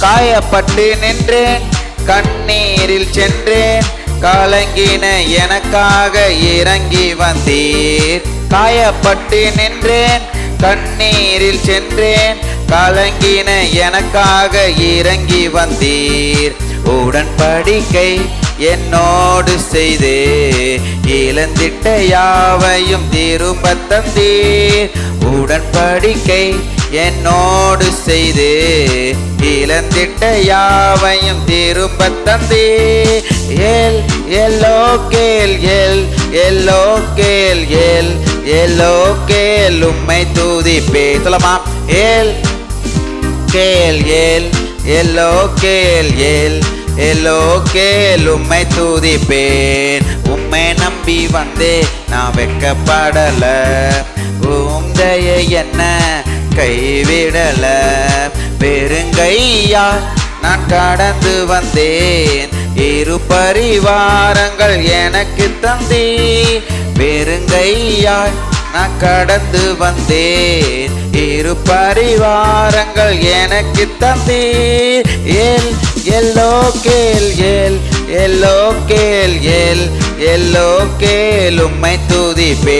காயப்பட்டு நின்றேன், கண்ணீரில் சென்றேன், கலங்கின எனக்காக இறங்கி வந்தீர். காயப்பட்டு நின்றேன், கண்ணீரில் சென்றேன், கலங்கின எனக்காக இறங்கி வந்தீர். உடன்படிக்கை என்னோடு செய்து இழந்திட்ட யாவையும் திரும்ப தந்தீர். உடன்படிக்கை என்னோடு செய்து இழந்திட்ட யாவையும் திரும்ப தந்தீர். எல் எல்லோ கேள் எல் எல்லோ கேள் எல் எல்லோ கேள் உம்மை துதிப்பே. சொல்லமா? எல் கேள் எல் எல்லோ கேள் எல் எல்லோ கேள் உம்மை துதிப்பேன். உம்மை நம்பி வந்தே நான் வெட்கப்படல, உம்தய என்ன கைவிடல. பெருங்கையா நான் கடந்து வந்தேன், இரு பரிவாரங்கள் எனக்கு தந்தீ. பெருங்கையாய் நான் கடந்து வந்தேன், இரு பரிவாரங்கள் எனக்கு தந்தீர். எல் எல்லோ கேள் எல் எல்லோ கேள் எல் எல்லோ கேள் உம்மை துதிப்பேன்.